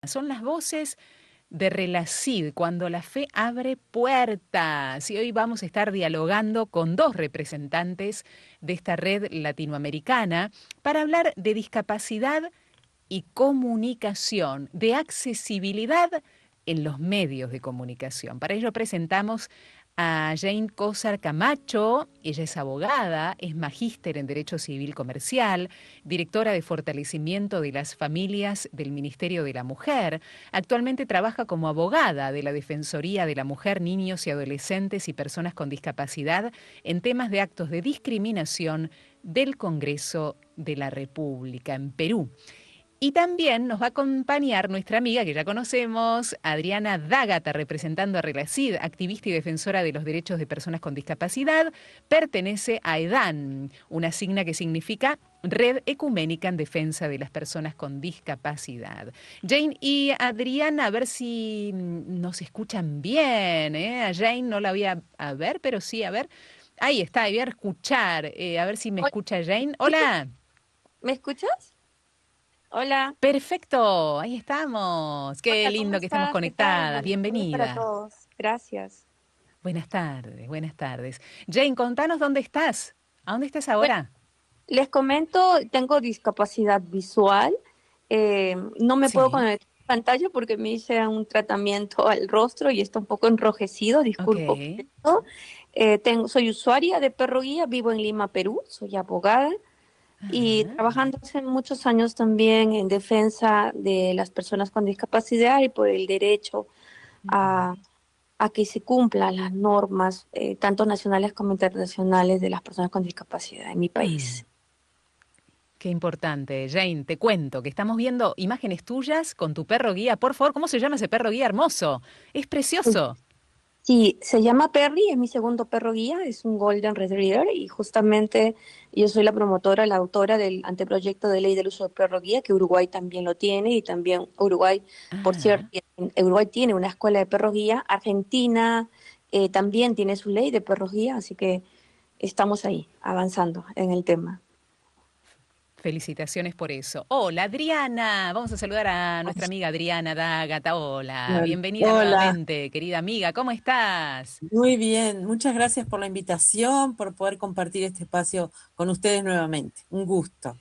Son las voces de Relacid, cuando la fe abre puertas. Y hoy vamos a estar dialogando con dos representantes de esta red latinoamericana para hablar de discapacidad y comunicación, de accesibilidad en los medios de comunicación. Para ello presentamos a Jane Cosar Camacho. Ella es abogada, es magíster en Derecho Civil Comercial, directora de Fortalecimiento de las Familias del Ministerio de la Mujer. Actualmente trabaja como abogada de la Defensoría de la Mujer, Niños y Adolescentes y Personas con Discapacidad en temas de actos de discriminación del Congreso de la República en Perú. Y también nos va a acompañar nuestra amiga que ya conocemos, Adriana D'Ágata, representando a Relacid, activista y defensora de los derechos de personas con discapacidad. Pertenece a EDAN, una sigla que significa Red Ecuménica en Defensa de las Personas con Discapacidad. Jane y Adriana, a ver si nos escuchan bien, ¿eh? A Jane no la voy a ver, pero sí, a ver. Ahí está, voy a escuchar, a ver si me Hola, escucha Jane. ¿me escuchas? Hola. ¿Me escuchas? Hola, Perfecto, ahí estamos. Qué hola, ¿cómo lindo que estamos estás? ¿Qué tal? conectadas. Buenas tardes para Bienvenida. todos. Gracias. Buenas tardes, buenas tardes. Jane, contanos dónde estás. ¿A dónde estás Bueno, ahora? les comento, tengo discapacidad visual. No me puedo Sí, conectar a pantalla porque me hice un tratamiento al rostro y está un poco enrojecido, ok. disculpo por eso. Soy usuaria de Perro Guía, vivo en Lima, Perú, soy abogada y Ajá. trabajando hace muchos años también en defensa de las personas con discapacidad y por el derecho a que se cumplan las normas, tanto nacionales como internacionales, de las personas con discapacidad en mi Mm, país. qué importante. Jane, te cuento que estamos viendo imágenes tuyas con tu perro guía. Por favor, ¿cómo se llama ese perro guía hermoso? Es precioso. Sí, se llama Perry, es mi segundo perro guía, es un Golden Retriever y justamente yo soy la promotora, la autora del anteproyecto de ley del uso del perro guía, que Uruguay también lo tiene y también Uruguay, por cierto, Ajá. Uruguay tiene una escuela de perros guía, Argentina también tiene su ley de perros guía, así que estamos ahí avanzando en el tema. Felicitaciones por eso. Hola, Adriana. Vamos a saludar a nuestra amiga Adriana D'Ágata. Hola, Claro. bienvenida Hola, nuevamente, querida amiga. ¿Cómo estás? muy bien. Muchas gracias por la invitación, por poder compartir este espacio con ustedes nuevamente. Un gusto.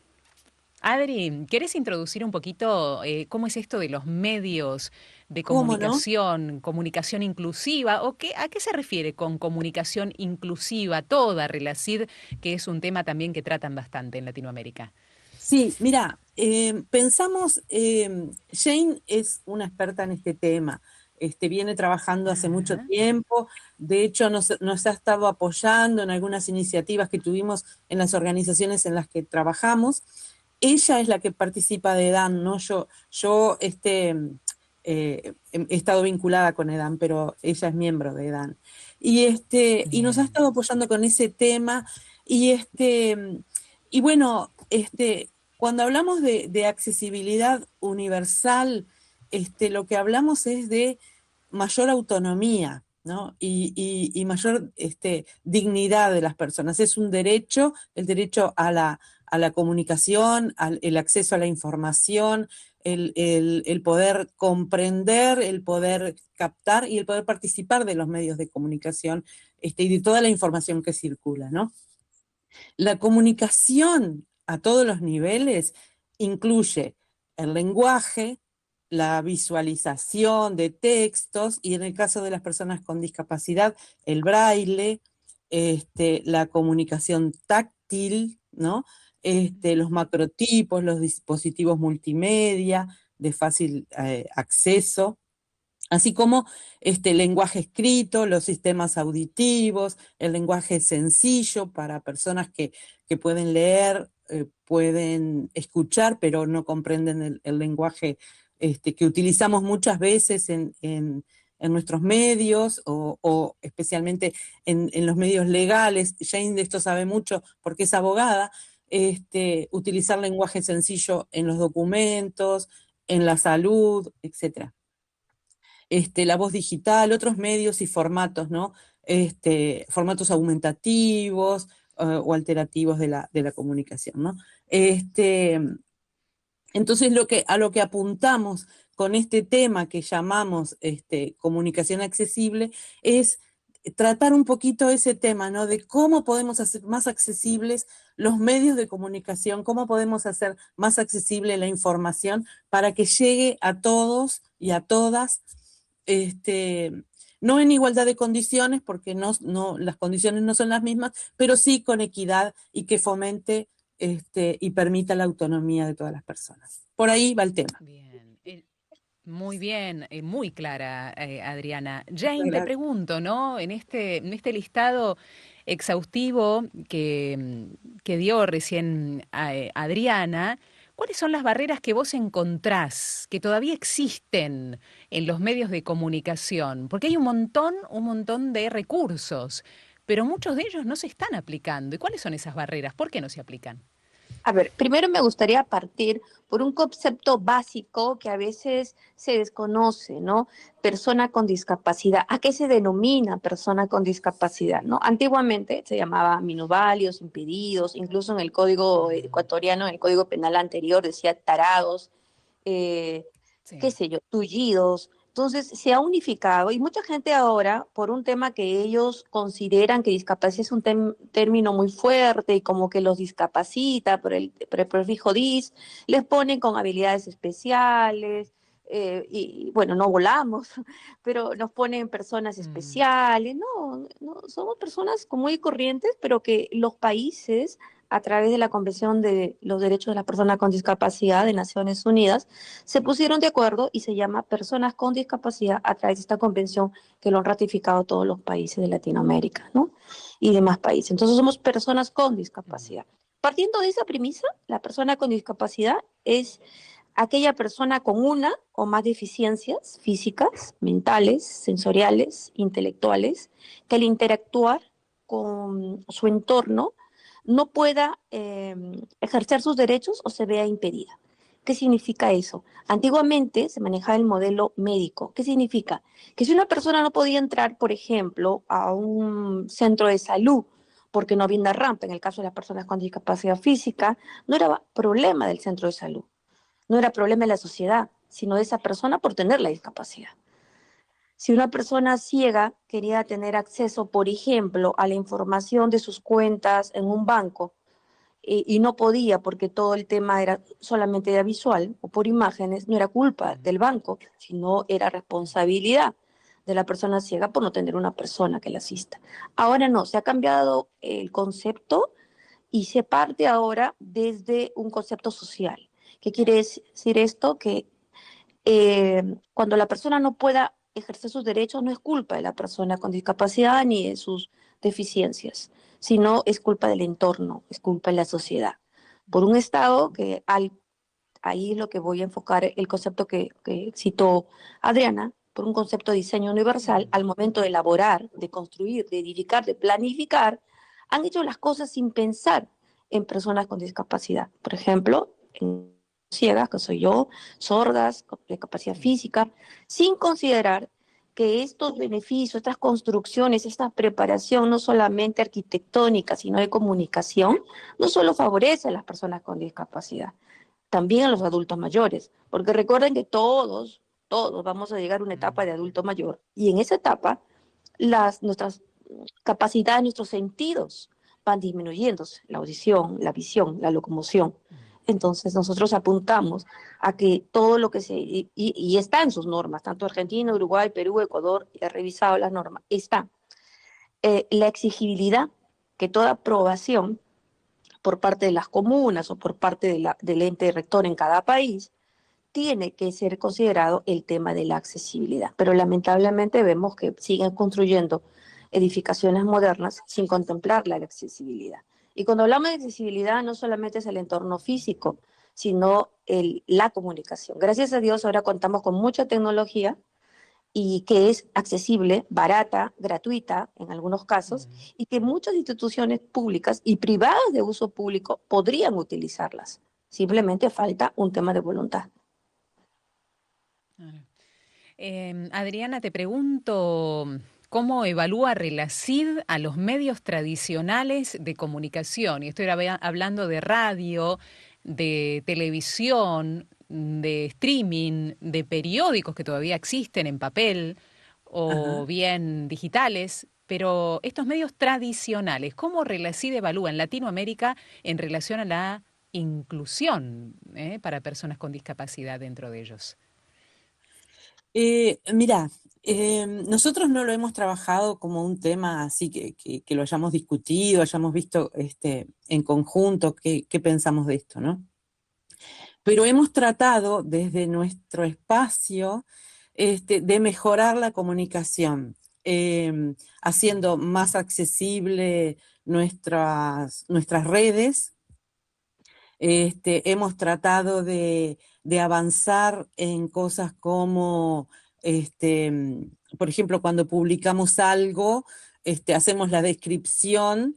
Adri, ¿querés introducir un poquito cómo es esto de los medios de ¿Cómo no? comunicación, comunicación inclusiva? ¿O qué, a qué se refiere con comunicación inclusiva, toda Relacid, que es un tema también que tratan bastante en Latinoamérica? Sí, mira, pensamos, Jane es una experta en este tema. Viene trabajando hace mucho Ajá. tiempo. De hecho, nos ha estado apoyando en algunas iniciativas que tuvimos en las organizaciones en las que trabajamos. Ella es la que participa de EDAN, ¿no? He estado vinculada con EDAN, pero ella es miembro de EDAN. Y nos ha Bien. estado apoyando con ese tema. Y y bueno, cuando hablamos de accesibilidad universal, lo que hablamos es de mayor autonomía, ¿no? Y mayor dignidad de las personas. Es un derecho, el derecho a la comunicación, el acceso a la información, el poder comprender, el poder captar y el poder participar de los medios de comunicación, y de toda la información que circula, ¿no? La comunicación a todos los niveles incluye el lenguaje, la visualización de textos y en el caso de las personas con discapacidad, el braille, la comunicación táctil, ¿no? Los macrotipos, los dispositivos multimedia de fácil acceso, así como lenguaje escrito, los sistemas auditivos, el lenguaje sencillo para personas que pueden leer, pueden escuchar, pero no comprenden el lenguaje que utilizamos muchas veces en nuestros medios o especialmente en los medios legales. Jane de esto sabe mucho porque es abogada. Utilizar lenguaje sencillo en los documentos, en la salud, etcétera. La voz digital, otros medios y formatos, ¿no? Formatos aumentativos o alterativos de la comunicación, ¿no? Entonces a lo que apuntamos con este tema que llamamos comunicación accesible, es tratar un poquito ese tema, ¿no? De cómo podemos hacer más accesibles los medios de comunicación, cómo podemos hacer más accesible la información para que llegue a todos y a todas, no en igualdad de condiciones, porque las condiciones no son las mismas, pero sí con equidad y que fomente y permita la autonomía de todas las personas. Por ahí va el tema. Bien. Muy bien, muy clara, Adriana. Jane, te Gracias. pregunto, ¿no? En este listado exhaustivo que dio recién Adriana, ¿cuáles son las barreras que vos encontrás que todavía existen en los medios de comunicación? Porque hay un montón de recursos, pero muchos de ellos no se están aplicando. ¿Y cuáles son esas barreras? ¿Por qué no se aplican? A ver, primero me gustaría partir por un concepto básico que a veces se desconoce, ¿no? Persona con discapacidad. ¿A qué se denomina persona con discapacidad, no? Antiguamente se llamaba minusválidos, impedidos, incluso en el código ecuatoriano, en el código penal anterior decía tarados, eh, qué Sí. sé yo, tullidos. Entonces se ha unificado y mucha gente ahora, por un tema que ellos consideran que discapacidad es un término muy fuerte y como que los discapacita por el prefijo dis, les ponen con habilidades especiales, y bueno, no volamos, pero nos ponen personas Mm, especiales. No, no, somos personas común y corrientes, pero que los países a través de la Convención de los Derechos de las Personas con Discapacidad de Naciones Unidas, se pusieron de acuerdo y se llama Personas con Discapacidad a través de esta convención que lo han ratificado todos los países de Latinoamérica, ¿no? Y demás países. Entonces somos personas con mm, discapacidad. Partiendo de esa premisa, la persona con discapacidad es aquella persona con una o más deficiencias físicas, mentales, sensoriales, intelectuales, que al interactuar con su entorno no pueda ejercer sus derechos o se vea impedida. ¿Qué significa eso? Antiguamente se manejaba el modelo médico. ¿Qué significa? Que si una persona no podía entrar, por ejemplo, a un centro de salud porque no había una rampa, en el caso de las personas con discapacidad física, no era problema del centro de salud, no era problema de la sociedad, sino de esa persona por tener la discapacidad. Si una persona ciega quería tener acceso, por ejemplo, a la información de sus cuentas en un banco y no podía porque todo el tema era solamente de visual o por imágenes, no era culpa mm, del banco, sino era responsabilidad de la persona ciega por no tener una persona que la asista. Ahora no, se ha cambiado el concepto y se parte ahora desde un concepto social. ¿Qué quiere decir esto? Que cuando la persona no pueda ejercer sus derechos, no es culpa de la persona con discapacidad ni de sus deficiencias, sino es culpa del entorno, es culpa de la sociedad. Por un Estado que ahí es lo que voy a enfocar el concepto que citó Adriana, por un concepto de diseño universal, mm, al momento de elaborar, de construir, de edificar, de planificar, han hecho las cosas sin pensar en personas con discapacidad. Por ejemplo, en ciegas, que soy yo, sordas, con discapacidad sí. física, sin considerar que estos beneficios, estas construcciones, esta preparación, no solamente arquitectónica, sino de comunicación, no solo favorece a las personas con discapacidad, también a los adultos mayores, porque recuerden que todos vamos a llegar a una etapa Mm, de adulto mayor y en esa etapa nuestras capacidades, nuestros sentidos van disminuyendo, la audición, la visión, la locomoción. mm, Entonces nosotros apuntamos a que todo lo que y está en sus normas, tanto Argentina, Uruguay, Perú, Ecuador, he revisado las normas, está la exigibilidad, que toda aprobación por parte de las comunas o por parte del ente rector en cada país, tiene que ser considerado el tema de la accesibilidad. Pero lamentablemente vemos que siguen construyendo edificaciones modernas sin contemplar la accesibilidad. Y cuando hablamos de accesibilidad no solamente es el entorno físico, sino la comunicación. Gracias a Dios ahora contamos con mucha tecnología y que es accesible, barata, gratuita en algunos casos, mm, y que muchas instituciones públicas y privadas de uso público podrían utilizarlas. Simplemente falta un tema de voluntad. claro. Adriana, te pregunto, ¿cómo evalúa Relacid a los medios tradicionales de comunicación? Y estoy hablando de radio, de televisión, de streaming, de periódicos que todavía existen en papel o Ajá. bien digitales, pero estos medios tradicionales, ¿cómo CIDE evalúa en Latinoamérica en relación a la inclusión para personas con discapacidad dentro de ellos? Mira, nosotros no lo hemos trabajado como un tema así que lo hayamos discutido, hayamos visto en conjunto qué pensamos de esto, ¿no? Pero hemos tratado desde nuestro espacio de mejorar la comunicación, haciendo más accesible nuestras redes. Hemos tratado de avanzar en cosas como, por ejemplo, cuando publicamos algo, hacemos la descripción,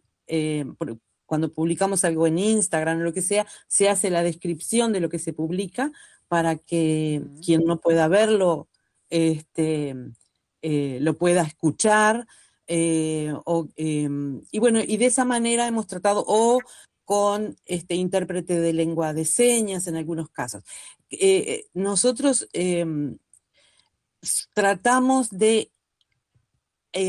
cuando publicamos algo en Instagram o lo que sea, se hace la descripción de lo que se publica para que Ujú. quien no pueda verlo, lo pueda escuchar. Y bueno, y de esa manera hemos tratado, o con intérprete de lengua de señas en algunos casos. Nosotros tratamos de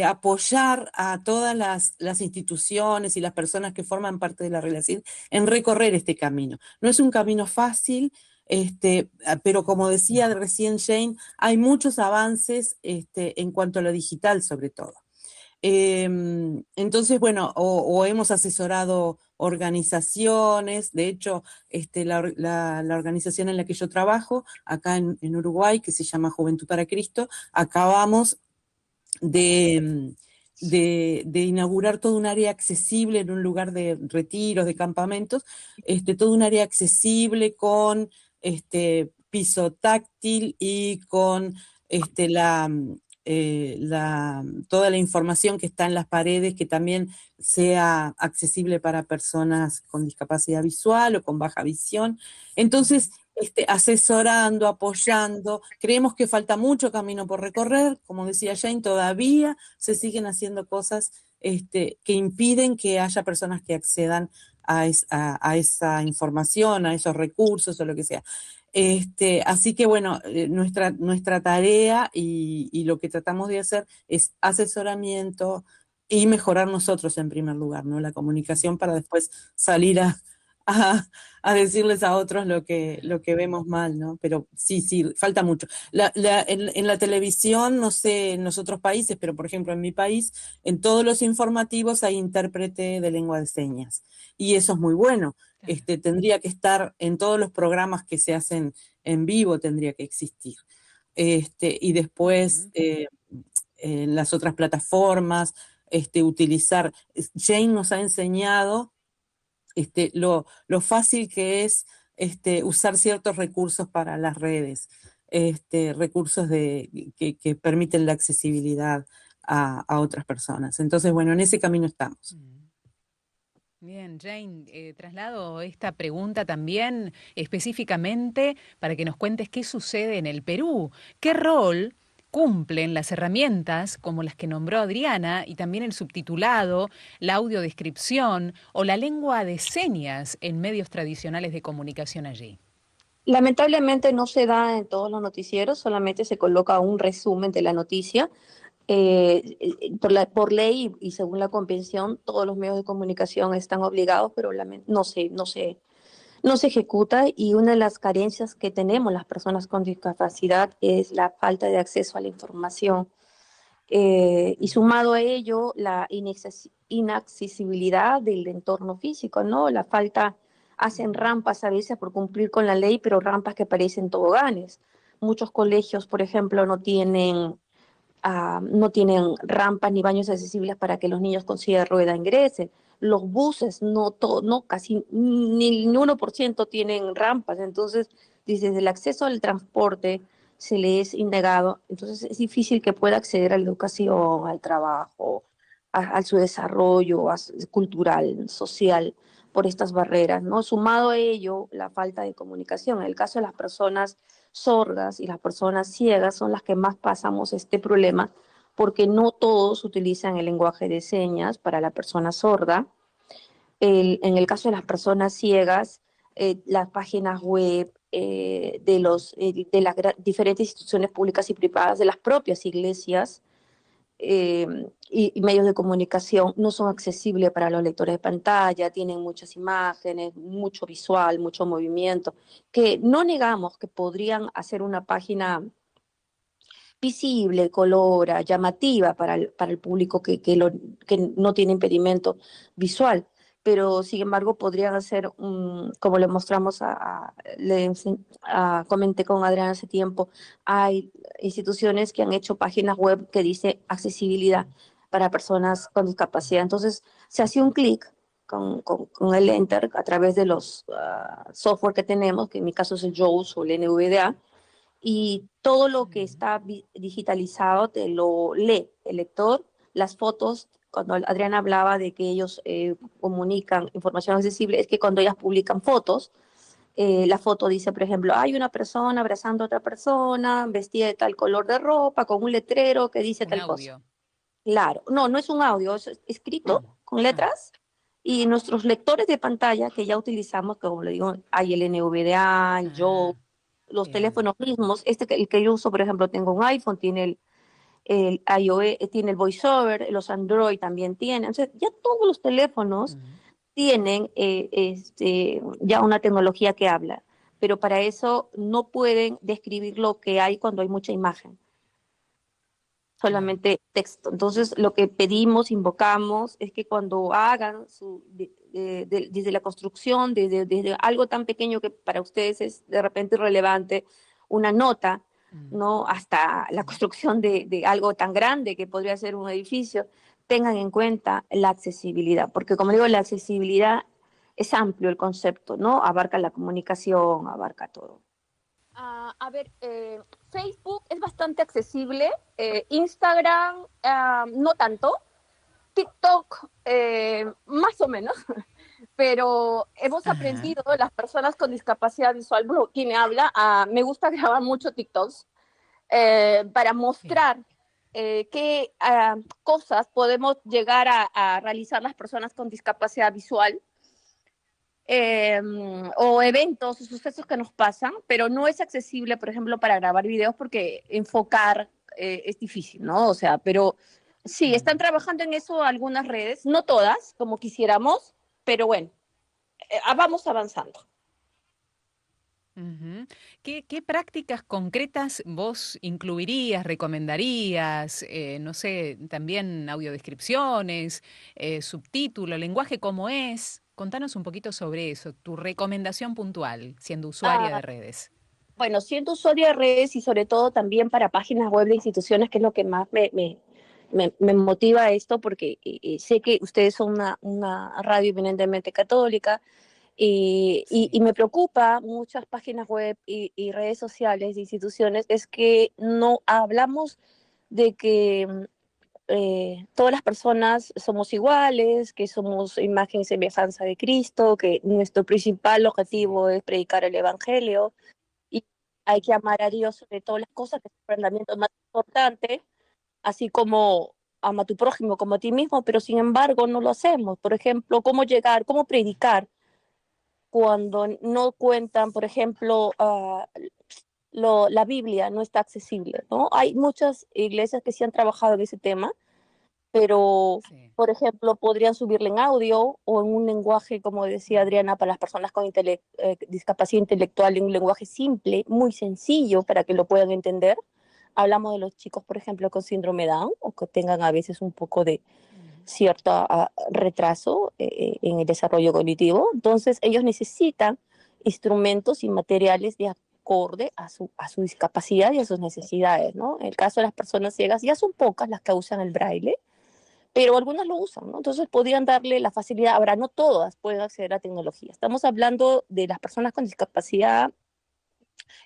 apoyar a todas las instituciones y las personas que forman parte de la relación en recorrer este camino. No es un camino fácil, pero como decía recién Jane, hay muchos avances en cuanto a lo digital sobre todo. Entonces, bueno, o hemos asesorado organizaciones, de hecho, la organización en la que yo trabajo, acá en Uruguay, que se llama Juventud para Cristo, acabamos de inaugurar todo un área accesible en un lugar de retiros, de campamentos, todo un área accesible con piso táctil y con este, la, toda la información que está en las paredes, que también sea accesible para personas con discapacidad visual o con baja visión. Entonces, asesorando, apoyando. Creemos que falta mucho camino por recorrer, como decía Jane, todavía se siguen haciendo cosas que impiden que haya personas que accedan a esa información, a esos recursos o lo que sea. Así que bueno, nuestra tarea y lo que tratamos de hacer es asesoramiento y mejorar nosotros en primer lugar, ¿no? La comunicación para después salir a, a decirles a otros lo que vemos mal, ¿no? Pero sí, sí, falta mucho. En la televisión, no sé, en los otros países, pero por ejemplo en mi país, en todos los informativos hay intérprete de lengua de señas. Y eso es muy bueno. Claro. Tendría que estar en todos los programas que se hacen en vivo, tendría que existir. Y después Ujú. en las otras plataformas, utilizar. Jane nos ha enseñado lo fácil que es usar ciertos recursos para las redes, recursos que permiten la accesibilidad a otras personas. Entonces, bueno, en ese camino estamos. Mm. Bien, Jane, traslado esta pregunta también específicamente para que nos cuentes qué sucede en el Perú. ¿Qué rol cumplen las herramientas como las que nombró Adriana y también el subtitulado, la audiodescripción o la lengua de señas en medios tradicionales de comunicación allí? Lamentablemente no se da en todos los noticieros, solamente se coloca un resumen de la noticia. Por ley y según la convención, todos los medios de comunicación están obligados, pero no se ejecuta, y una de las carencias que tenemos las personas con discapacidad es la falta de acceso a la información. Y sumado a ello, la inaccesibilidad del entorno físico, ¿no? La falta, hacen Ujú. rampas a veces por cumplir con la ley, pero rampas que parecen toboganes. Muchos colegios, por ejemplo, no tienen rampas ni baños accesibles para que los niños con silla de rueda ingresen. Los buses, no casi ni el 1% tienen rampas. Entonces, desde el acceso al transporte se le es innegado. Entonces, es difícil que pueda acceder a la educación, al trabajo, a su desarrollo cultural, social, por estas barreras, ¿no? Sumado a ello, la falta de comunicación. En el caso de las personas sordas y las personas ciegas son las que más pasamos este problema, porque no todos utilizan el lenguaje de señas para la persona sorda. En el caso de las personas ciegas, las páginas web de las diferentes instituciones públicas y privadas, de las propias iglesias, y medios de comunicación no son accesibles para los lectores de pantalla, tienen muchas imágenes, mucho visual, mucho movimiento, que no negamos que podrían hacer una página visible, colora, llamativa para el público que no tiene impedimento visual, pero sin embargo podrían hacer, como le mostramos, comenté con Adrián hace tiempo, hay instituciones que han hecho páginas web que dice accesibilidad para personas con discapacidad. Entonces se hace un clic con el Enter a través de los software que tenemos, que en mi caso es el JAWS o el NVDA, y todo lo que está digitalizado te lo lee el lector, las fotos. Cuando Adriana hablaba de que ellos comunican información accesible, es que cuando ellas publican fotos, la foto dice, por ejemplo, hay una persona abrazando a otra persona, vestida de tal color de ropa, con un letrero que dice Un tal cosa. audio. Claro, no, no es un audio, es escrito con letras. Y nuestros lectores de pantalla que ya utilizamos, como le digo, hay el NVDA, el Yo, los Bien. teléfonos mismos, el que yo uso, por ejemplo, tengo un iPhone, tiene el iOS, tiene el VoiceOver, los Android también tienen. Entonces, ya todos los teléfonos tienen ya una tecnología que habla, pero para eso no pueden describir lo que hay cuando hay mucha imagen, Claro. solamente texto. Entonces, lo que pedimos, invocamos, es que cuando hagan desde la construcción, desde algo tan pequeño que para ustedes es de repente irrelevante, una nota, ¿no? Hasta la construcción de algo tan grande que podría ser un edificio, tengan en cuenta la accesibilidad, porque como digo, la accesibilidad es amplio el concepto, ¿no? Abarca la comunicación, abarca todo. A ver, Facebook es bastante accesible, Instagram no tanto, TikTok más o menos, pero hemos Ajá. aprendido, las personas con discapacidad visual, bueno, quien me habla, me gusta grabar mucho TikToks para Bien. mostrar qué cosas podemos llegar a realizar las personas con discapacidad visual, eh, o eventos o sucesos que nos pasan, pero no es accesible, por ejemplo, para grabar videos porque enfocar es difícil, ¿no? O sea, pero sí, están trabajando en eso algunas redes, no todas, como quisiéramos, pero bueno, vamos avanzando. Ujú. ¿Qué prácticas concretas vos incluirías, recomendarías? No sé, también audiodescripciones, subtítulo, lenguaje cómo es. Contanos un poquito sobre eso, tu recomendación puntual, siendo usuaria de Ah, redes. bueno, siendo usuaria de redes y sobre todo también para páginas web de instituciones, que es lo que más me motiva a esto, porque sé que ustedes son una radio eminentemente católica, y Sí. me preocupa muchas páginas web y redes sociales de instituciones, es que no hablamos de que todas las personas somos iguales, que somos imagen y semejanza de Cristo, que nuestro principal Sí. objetivo es predicar el Evangelio y hay que amar a Dios sobre todas las cosas, que es el mandamiento más importante, así como ama a tu prójimo como a ti mismo, pero sin embargo no lo hacemos. Por ejemplo, cómo llegar, cómo predicar cuando no cuentan, por ejemplo, la Biblia no está accesible, ¿no? Hay muchas iglesias que sí han trabajado en ese tema, pero, Sí. por ejemplo, podrían subirle en audio o en un lenguaje, como decía Adriana, para las personas con discapacidad intelectual, en un lenguaje simple, muy sencillo para que lo puedan entender. Hablamos de los chicos, por ejemplo, con síndrome Down o que tengan a veces un poco de cierto retraso en el desarrollo cognitivo. Entonces, ellos necesitan instrumentos y materiales de acorde a su discapacidad y a sus necesidades, ¿no? En el caso de las personas ciegas, ya son pocas las que usan el braille, pero algunas lo usan, ¿no? Entonces podrían darle la facilidad, ahora no todas pueden acceder a tecnología. Estamos hablando de las personas con discapacidad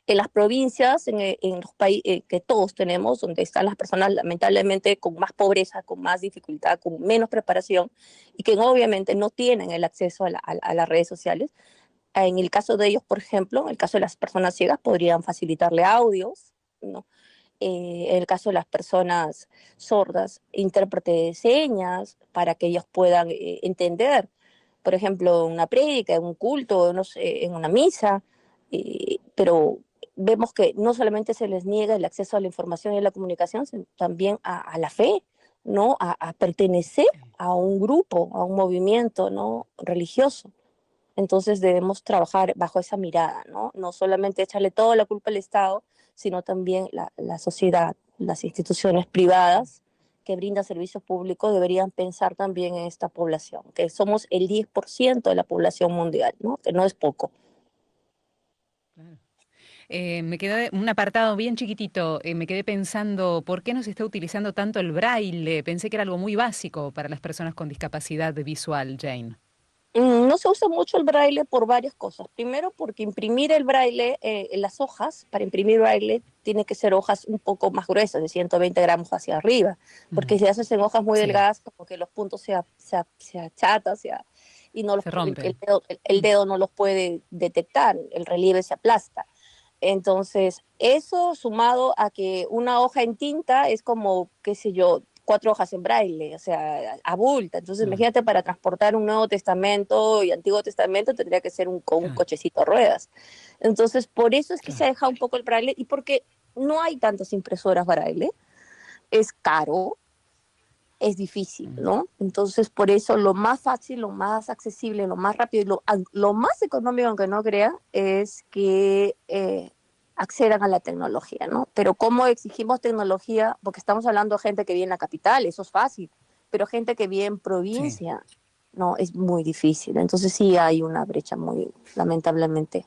en las provincias, en los países que todos tenemos, donde están las personas lamentablemente con más pobreza, con más dificultad, con menos preparación y que obviamente no tienen el acceso a las redes sociales. En el caso de ellos, por ejemplo, en el caso de las personas ciegas, podrían facilitarle audios, ¿no? En el caso de las personas sordas, intérprete de señas para que ellos puedan entender por ejemplo, en una prédica, en un culto, no sé, en una misa, pero vemos que no solamente se les niega el acceso a la información y a la comunicación, sino también a la fe, ¿no? A pertenecer a un grupo, a un movimiento, ¿no? religioso. Entonces debemos trabajar bajo esa mirada, ¿no? No solamente echarle toda la culpa al Estado, sino también la sociedad, las instituciones privadas que brindan servicios públicos deberían pensar también en esta población, que somos el 10% de la población mundial, ¿no? Que no es poco. Claro. Me quedé un apartado bien chiquitito. Me quedé pensando, ¿por qué no se está utilizando tanto el braille? Pensé que era algo muy básico para las personas con discapacidad visual, Jane. No se usa mucho el braille por varias cosas. Primero, porque imprimir el braille, en las hojas, para imprimir braille, tiene que ser hojas un poco más gruesas, de 120 gramos hacia arriba, Mm, porque si haces en hojas muy sí, delgadas, como que los puntos se achatan, y no los, se rompen. el Mm, dedo no los puede detectar, el relieve se aplasta. Entonces, eso sumado a que una hoja en tinta es como, qué sé yo, 4 hojas en braille, o sea, abulta. Entonces, mm, imagínate, para transportar un Nuevo Testamento y Antiguo Testamento tendría que ser con un claro, cochecito a ruedas. Entonces, por eso es que se ha claro. dejado un poco el braille y porque no hay tantas impresoras braille, es caro, es difícil, Mm, ¿no? Entonces, por eso lo más fácil, lo más accesible, lo más rápido y lo más económico, aunque no crean, es que accedan a la tecnología, ¿no? Pero ¿cómo exigimos tecnología? Porque estamos hablando de gente que vive en la capital, eso es fácil, pero gente que vive en sí. provincia, no, es muy difícil. Entonces sí hay una brecha muy, lamentablemente,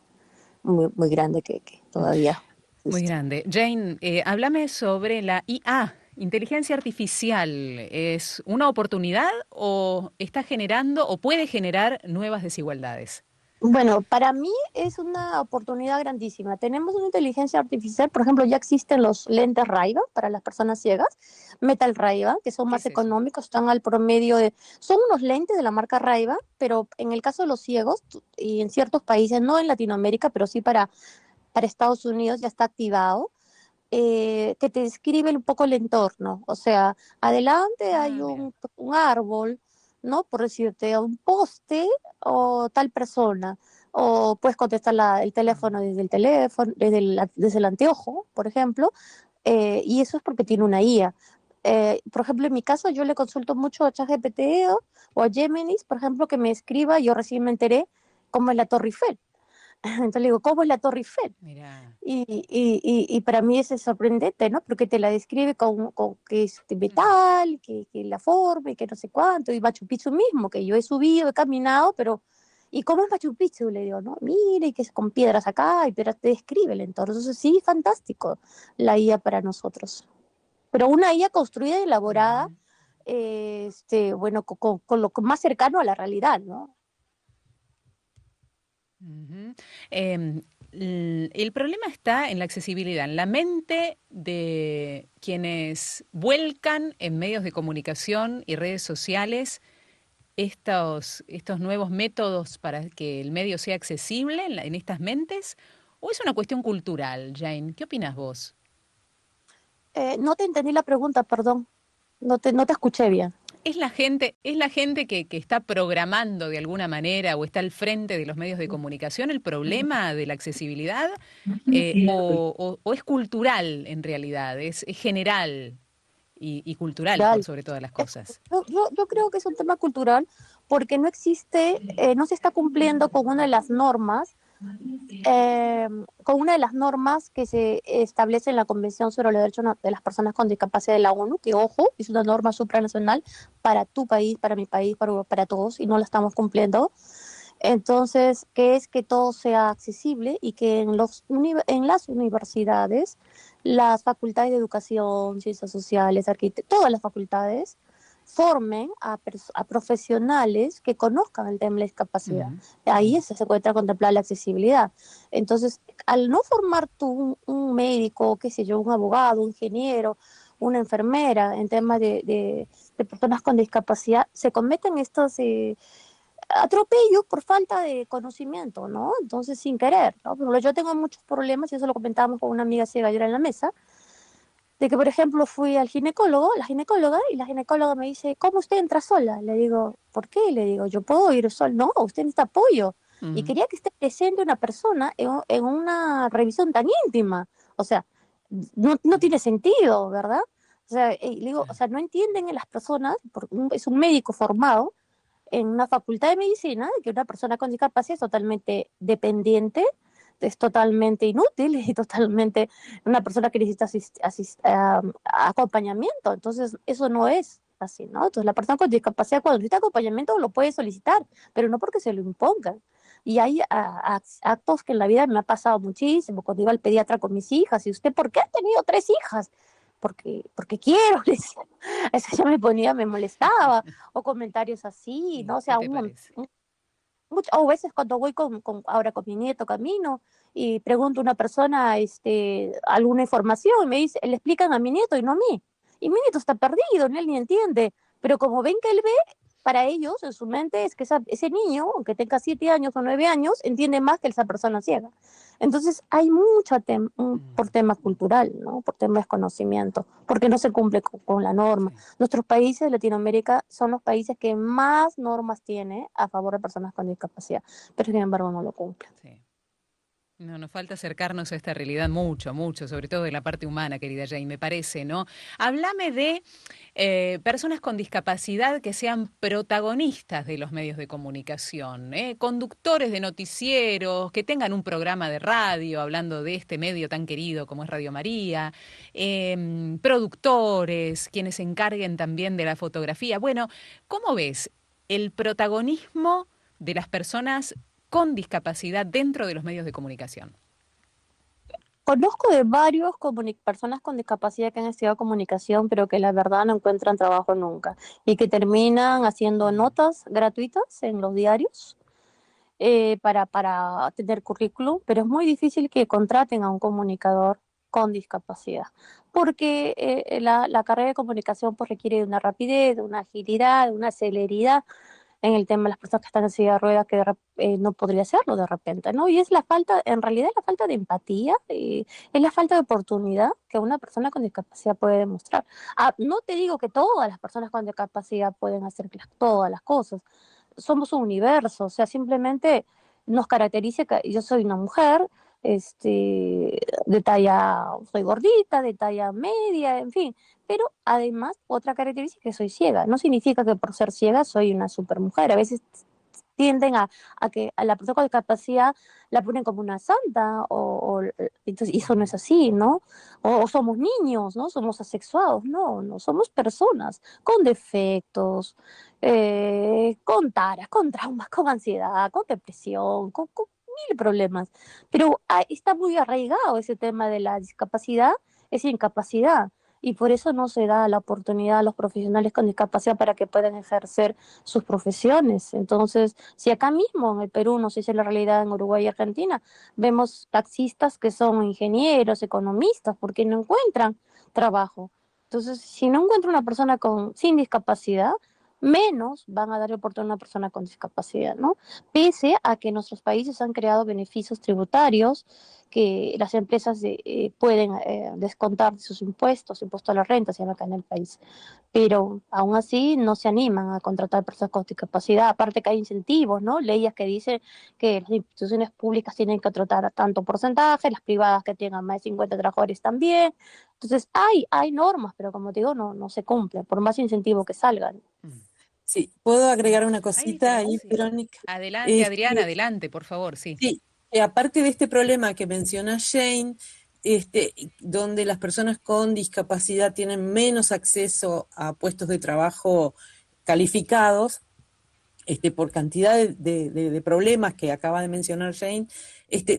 muy grande que todavía Muy existe. grande. Jane, háblame sobre la IA. ¿Inteligencia artificial es una oportunidad o está generando o puede generar nuevas desigualdades? Bueno, para mí es una oportunidad grandísima. Tenemos una inteligencia artificial, por ejemplo, ya existen los lentes Ray-Ban para las personas ciegas, Metal Ray-Ban, que son ¿Qué más es eso? económicos, están al promedio de... Son unos lentes de la marca Ray-Ban, pero en el caso de los ciegos y en ciertos países, no en Latinoamérica, pero sí para Estados Unidos ya está activado, que te describe un poco el entorno. O sea, adelante hay Ah, bien. un árbol, ¿no? Por decirte, un poste o tal persona. O puedes contestar el teléfono Mm, desde el teléfono, desde el anteojo, por ejemplo, y eso es porque tiene una IA. Por ejemplo, en mi caso, yo le consulto mucho a ChatGPT o a Gemini, por ejemplo, que me escriba, yo recién me enteré cómo es la Torre Eiffel. Entonces le digo, ¿cómo es la Torre Eiffel? mira. Y para mí eso es sorprendente, ¿no? Porque te la describe con que es de Mm, metal, que la forma y que no sé cuánto, y Machu Picchu mismo, que yo he subido, he caminado, pero ¿y cómo es Machu Picchu? Le digo, ¿no? Mire, que es con piedras acá, y piedras te describe el entorno. Entonces sí, fantástico la IA para nosotros. Pero una IA construida y elaborada, ujú, bueno, con lo más cercano a la realidad, ¿no? ujú. El problema está en la accesibilidad, en la mente de quienes vuelcan en medios de comunicación y redes sociales estos nuevos métodos para que el medio sea accesible en estas mentes, o es una cuestión cultural, Jane? ¿Qué opinas vos? No te entendí la pregunta, perdón. No te escuché bien. Es la gente que está programando de alguna manera o está al frente de los medios de comunicación el problema de la accesibilidad? O es cultural en realidad, es general y cultural por Cultural. sobre todas las cosas? Yo creo que es un tema cultural porque no existe, no se está cumpliendo con una de las normas, que se establece en la Convención sobre los Derechos de las Personas con Discapacidad de la ONU, que ojo, es una norma supranacional para tu país, para mi país, para todos, y no la estamos cumpliendo. Entonces, que es que todo sea accesible y que en las universidades, las facultades de educación, ciencias sociales, todas las facultades formen a profesionales que conozcan el tema de la discapacidad. Ujú, Ahí ujú. se encuentra contemplar la accesibilidad. Entonces, al no formar tú un médico, qué sé yo, un abogado, un ingeniero, una enfermera en temas de personas con discapacidad, se cometen estos atropello por falta de conocimiento, ¿no? Entonces, sin querer, ¿no? Por ejemplo, yo tengo muchos problemas, y eso lo comentábamos con una amiga ciega ayer en la mesa, de que, por ejemplo, fui al ginecólogo, la ginecóloga, y la ginecóloga me dice, ¿cómo usted entra sola? Le digo, ¿por qué? Le digo, yo puedo ir sola. No, usted necesita apoyo. Y Mm, quería que esté presente una persona en una revisión tan íntima. O sea, no tiene sentido, ¿verdad? O sea, le digo, o claro. sea, no entienden en las personas, porque es un médico formado en una facultad de medicina, que una persona con discapacidad es totalmente dependiente, es totalmente inútil y totalmente una persona que necesita acompañamiento. Entonces, eso no es así, ¿no? Entonces, la persona con discapacidad cuando necesita acompañamiento lo puede solicitar, pero no porque se lo impongan. Y hay actos que en la vida me ha pasado muchísimo, cuando iba al pediatra con mis hijas, y usted, ¿por qué ha tenido 3 hijas? Porque quiero, le decía. Eso ya me ponía, me molestaba, o comentarios así, ¿Y ¿no? O qué sea, te parece? o a veces cuando voy ahora con mi nieto camino y pregunto a una persona alguna información y me dice, le explican a mi nieto y no a mí. Y mi nieto está perdido, ni él ni entiende. Pero como ven que él ve, para ellos, en su mente, es que ese niño, aunque tenga 7 años o 9 años, entiende más que esa persona ciega. Entonces hay mucho por Mm, tema cultural, ¿no? Por tema de desconocimiento, porque no se cumple con la norma. sí, Nuestros países de Latinoamérica son los países que más normas tiene a favor de personas con discapacidad, pero sin embargo no lo cumplen. sí. No, nos falta acercarnos a esta realidad mucho, mucho, sobre todo de la parte humana, querida Jane, me parece, ¿no? Háblame de personas con discapacidad que sean protagonistas de los medios de comunicación, conductores de noticieros, que tengan un programa de radio hablando de este medio tan querido como es Radio María, productores, quienes se encarguen también de la fotografía. Bueno, ¿cómo ves el protagonismo de las personas con discapacidad dentro de los medios de comunicación? Conozco de varios personas con discapacidad que han estudiado comunicación, pero que la verdad no encuentran trabajo nunca y que terminan haciendo Mm, notas gratuitas en los diarios para tener currículum, pero es muy difícil que contraten a un comunicador con discapacidad, porque la carrera de comunicación pues, requiere de una rapidez, de una agilidad, de una celeridad en el tema de las personas que están en silla de ruedas que no podría hacerlo de repente, ¿no? Y es la falta, en realidad es la falta de empatía, es la falta de oportunidad que una persona con discapacidad puede demostrar. No te digo que todas las personas con discapacidad pueden hacer todas las cosas, somos un universo, o sea, simplemente nos caracteriza que yo soy una mujer, de talla, soy gordita, de talla media, en fin, pero además otra característica es que soy ciega, no significa que por ser ciega soy una supermujer, a veces tienden a que a la persona con discapacidad la ponen como una santa, entonces, y eso no es ujú. así, ¿no? O somos niños, ¿no? Somos asexuados, no, somos personas con defectos, con taras, con traumas, con ansiedad, con depresión, con mil problemas. Pero está muy arraigado ese tema de la discapacidad, es incapacidad. Y por eso no se da la oportunidad a los profesionales con discapacidad para que puedan ejercer sus profesiones. Entonces, si acá mismo en el Perú, no sé si es la realidad en Uruguay y Argentina, vemos taxistas que son ingenieros, economistas, porque no encuentran trabajo. Entonces, si no encuentra una persona sin discapacidad, menos van a dar oportunidad a una persona con discapacidad, ¿no? Pese a que nuestros países han creado beneficios tributarios que las empresas pueden descontar de sus impuestos, impuesto a la renta, se llama acá en el país, pero aún así no se animan a contratar personas con discapacidad, aparte que hay incentivos, ¿no? Leyes que dicen que las instituciones públicas tienen que tratar a tanto porcentaje, las privadas que tengan más de 50 trabajadores también. Entonces hay normas, pero como te digo, no se cumplen, por más incentivo que salgan. Mm, Sí, puedo sí. agregar una Hay cosita ahí, diferencias. Verónica. Adelante, Adrián, Este, adelante, por favor, sí. sí, aparte de este problema que menciona Jane, donde las personas con discapacidad tienen menos acceso a puestos de trabajo calificados, por cantidad de problemas que acaba de mencionar Jane,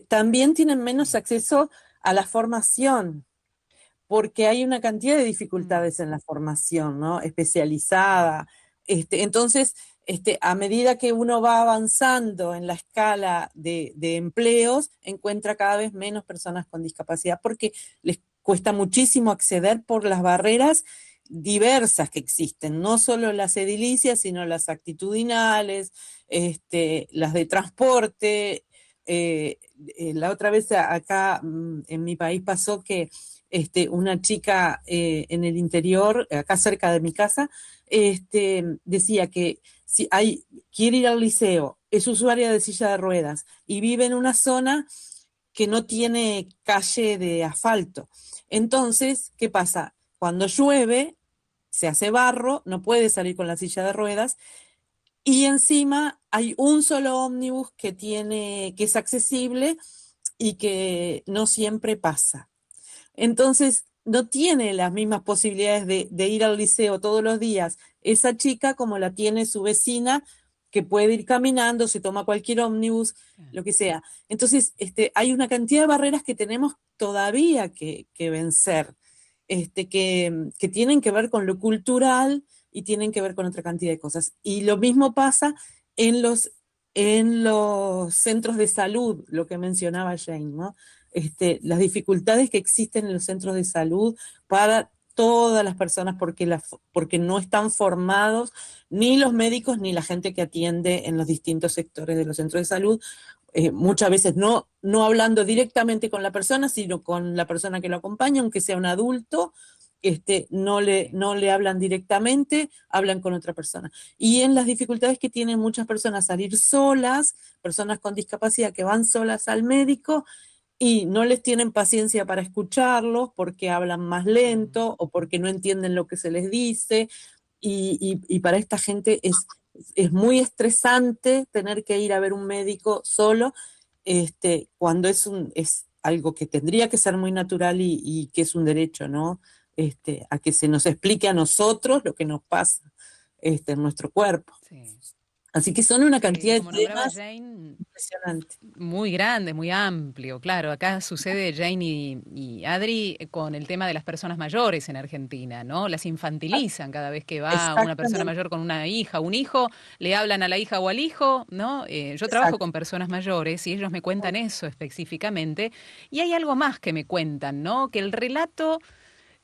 también tienen menos Sí. acceso a la formación, porque hay una cantidad de Mm, dificultades en la formación, ¿no? Especializada. Entonces, a medida que uno va avanzando en la escala de empleos, encuentra cada vez menos personas con discapacidad porque les cuesta muchísimo acceder por las barreras diversas que existen, no solo las edilicias, sino las actitudinales, las de transporte. La otra vez acá en mi país pasó que una chica en el interior, acá cerca de mi casa, decía que si quiere ir al liceo, es usuaria de silla de ruedas y vive en una zona que no tiene calle de asfalto. Entonces, ¿qué pasa? Cuando llueve, se hace barro, no puede salir con la silla de ruedas y encima hay un solo ómnibus que es accesible y que no siempre pasa. Entonces, no tiene las mismas posibilidades de ir al liceo todos los días esa chica como la tiene su vecina, que puede ir caminando, se toma cualquier ómnibus, lo que sea. Entonces, hay una cantidad de barreras que tenemos todavía que vencer, que tienen que ver con lo cultural y tienen que ver con otra cantidad de cosas. Y lo mismo pasa en los centros de salud, lo que mencionaba Jane, ¿no? Las dificultades que existen en los centros de salud para todas las personas porque no están formados ni los médicos ni la gente que atiende en los distintos sectores de los centros de salud, muchas veces no hablando directamente con la persona, sino con la persona que lo acompaña, aunque sea un adulto, no le hablan directamente, hablan con otra persona. Y en las dificultades que tienen muchas personas salir solas, personas con discapacidad que van solas al médico, y no les tienen paciencia para escucharlos porque hablan más lento o porque no entienden lo que se les dice. Y para esta gente es muy estresante tener que ir a ver un médico solo, cuando es algo que tendría que ser muy natural y que es un derecho, ¿no? A que se nos explique a nosotros lo que nos pasa en nuestro cuerpo. Sí. Así que son una cantidad de Como nombraba temas Jane, impresionantes. muy grande, muy amplio, claro. Acá sucede, Jane y Adri, con el tema de las personas mayores en Argentina, ¿no? Las infantilizan cada vez que va una persona Exactamente, mayor con una hija, un hijo, le hablan a la hija o al hijo, ¿no? Yo trabajo exacto. con personas mayores y ellos me cuentan eso específicamente. Y hay algo más que me cuentan, ¿no? Que el relato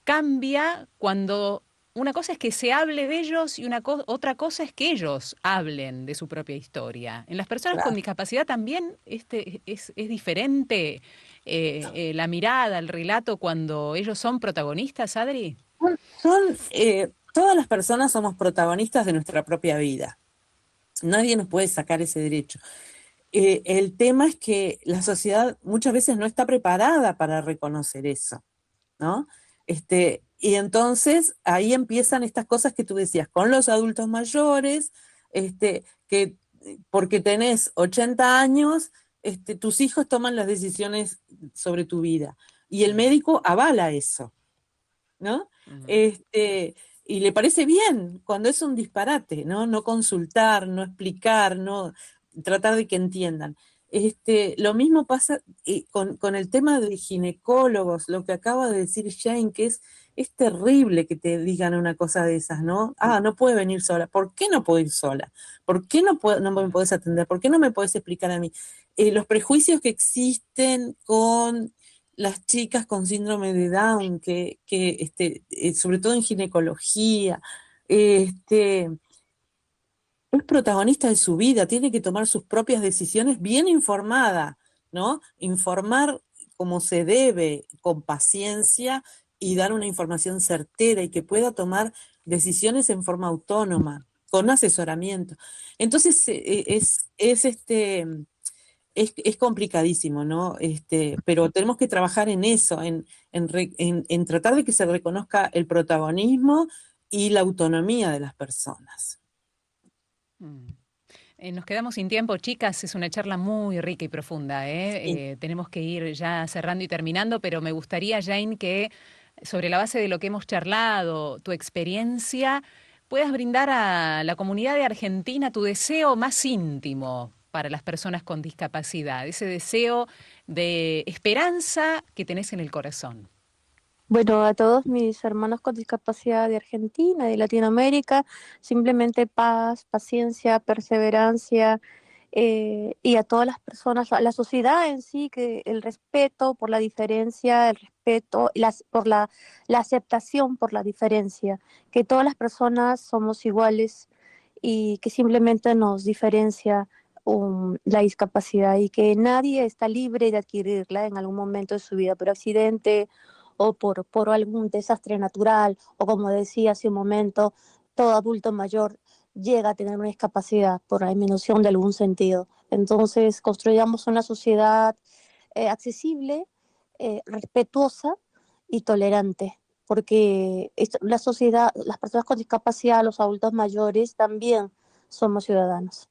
cambia cuando una cosa es que se hable de ellos y otra cosa es que ellos hablen de su propia historia. En las personas con Claro. discapacidad también es diferente la mirada, el relato cuando ellos son protagonistas, Adri. Todas las personas somos protagonistas de nuestra propia vida. Nadie nos puede sacar ese derecho. El tema es que la sociedad muchas veces no está preparada para reconocer eso, ¿no? Y entonces ahí empiezan estas cosas que tú decías, con los adultos mayores, que porque tenés 80 años, tus hijos toman las decisiones sobre tu vida. Y el médico avala eso, ¿no? Ujú. Y le parece bien cuando es un disparate, ¿no? No consultar, no explicar, no tratar de que entiendan. Lo mismo pasa con el tema de ginecólogos, lo que acaba de decir Jane, que es terrible que te digan una cosa de esas, ¿no? Ah, no puede venir sola. ¿Por qué no puedo ir sola? ¿Por qué no me puedes atender? ¿Por qué no me puedes explicar a mí? Los prejuicios que existen con las chicas con síndrome de Down, sobre todo en ginecología, es protagonista de su vida, tiene que tomar sus propias decisiones bien informada, ¿no? Informar como se debe, con paciencia y dar una información certera y que pueda tomar decisiones en forma autónoma, con asesoramiento. Entonces, es complicadísimo, ¿no? Pero tenemos que trabajar en eso, en tratar de que se reconozca el protagonismo y la autonomía de las personas. Mm. Nos quedamos sin tiempo, chicas. Es una charla muy rica y profunda, Sí. ¿eh? Tenemos que ir ya cerrando y terminando, pero me gustaría, Jane, que sobre la base de lo que hemos charlado, tu experiencia, puedas brindar a la comunidad de Argentina tu deseo más íntimo para las personas con discapacidad, ese deseo de esperanza que tenés en el corazón. Bueno, a todos mis hermanos con discapacidad de Argentina, de Latinoamérica, simplemente paz, paciencia, perseverancia, y a todas las personas, a la sociedad en sí, que el respeto por la diferencia, el respeto, por la aceptación por la diferencia, que todas las personas somos iguales y que simplemente nos diferencia la discapacidad y que nadie está libre de adquirirla en algún momento de su vida por accidente o por algún desastre natural, o como decía hace un momento, todo adulto mayor llega a tener una discapacidad por la disminución de algún sentido. Entonces, construyamos una sociedad accesible, respetuosa y tolerante, porque la sociedad, las personas con discapacidad, los adultos mayores también somos ciudadanos.